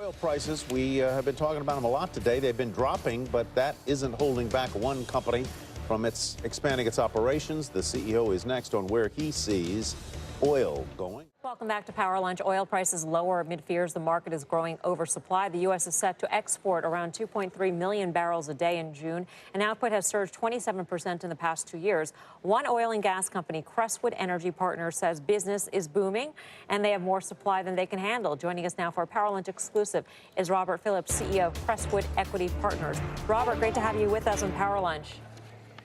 Oil prices, we have been talking about them a lot today. They've been dropping, but that isn't holding back one company from expanding its operations. The CEO is next on where he sees oil going. Welcome back to Power Lunch. Oil prices lower amid fears the market is growing oversupply. The U.S. is set to export around 2.3 million barrels a day in June, and output has surged 27% in the past 2 years. One oil and gas company, Crestwood Energy Partners, says business is booming and they have more supply than they can handle. Joining us now for a Power Lunch exclusive is Robert Phillips, CEO of Crestwood Equity Partners. Robert, great to have you with us on Power Lunch.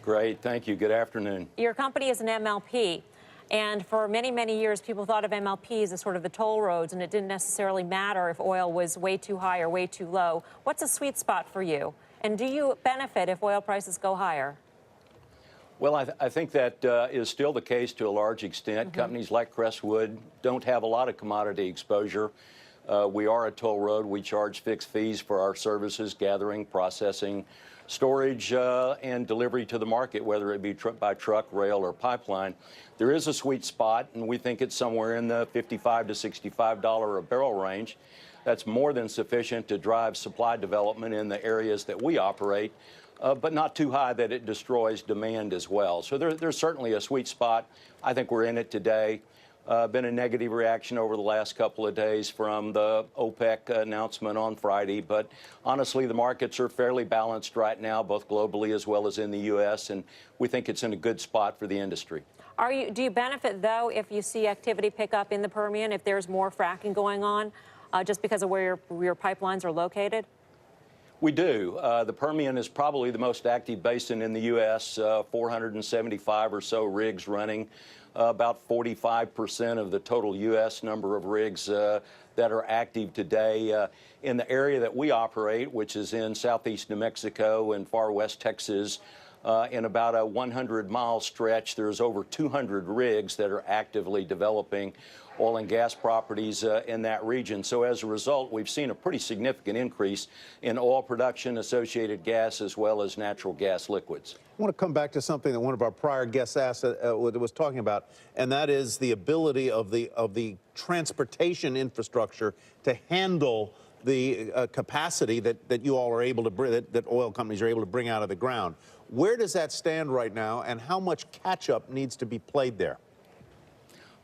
Great, thank you. Good afternoon. Your company is an MLP. And for many, many years, people thought of MLPs as sort of the toll roads, and it didn't necessarily matter if oil was way too high or way too low. What's a sweet spot for you? And do you benefit if oil prices go higher? Well, I think that is still the case to a large extent. Companies like Crestwood don't have a lot of commodity exposure. We are a toll road. We charge fixed fees for our services, gathering, processing, storage, and delivery to the market, whether it be by truck, rail, or pipeline. There is a sweet spot, and we think it's somewhere in the $55 to $65 a barrel range. That's more than sufficient to drive supply development in the areas that we operate, but not too high that it destroys demand as well. So there's certainly a sweet spot. I think we're in it today. Been a negative reaction over the last couple of days from the OPEC announcement on Friday, but honestly, the markets are fairly balanced right now, both globally as well as in the U.S., and we think it's in a good spot for the industry. Do you benefit, though, if you see activity pick up in the Permian, if there's more fracking going on, just because of where your pipelines are located? We do. The Permian is probably the most active basin in the U.S., 475 or so rigs running, about 45% of the total U.S. number of rigs that are active today. In the area that we operate, which is in southeast New Mexico and far west Texas, in about a 100-mile stretch, there's over 200 rigs that are actively developing oil and gas properties in that region. So as a result, we've seen a pretty significant increase in oil production, associated gas, as well as natural gas liquids. I want to come back to something that one of our prior guests asked, was talking about, and that is the ability of the transportation infrastructure to handle the capacity that you all are able to bring, that oil companies are able to bring out of the ground. Where does that stand right now, and how much catch-up needs to be played there?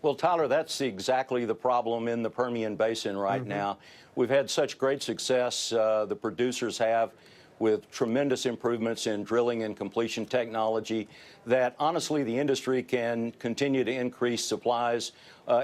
Well, Tyler, that's exactly the problem in the Permian Basin right now. We've had such great success, the producers have, with tremendous improvements in drilling and completion technology, that honestly the industry can continue to increase supplies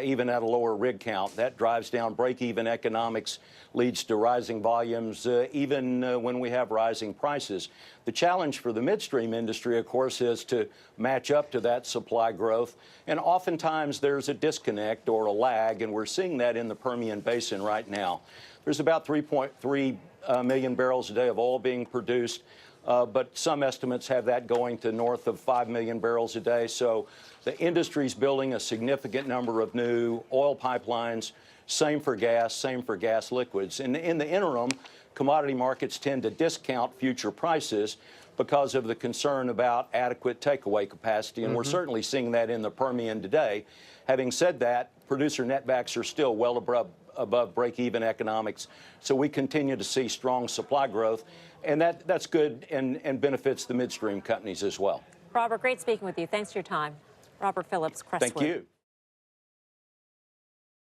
even at a lower rig count. That drives down break-even economics, leads to rising volumes, even when we have rising prices. The challenge for the midstream industry, of course, is to match up to that supply growth, and oftentimes there's a disconnect or a lag, and we're seeing that in the Permian Basin right now. There's about 3.3 million barrels a day of oil being produced, but some estimates have that going to north of 5 million barrels a day. So the industry's building a significant number of new oil pipelines, same for gas liquids. And in the interim, commodity markets tend to discount future prices because of the concern about adequate takeaway capacity, and we're certainly seeing that in the Permian today. Having said that, producer netbacks are still well above break-even economics, so we continue to see strong supply growth, and that's good and benefits the midstream companies as well. Robert, great speaking with you. Thanks for your time. Robert Phillips, Crestwood. Thank you.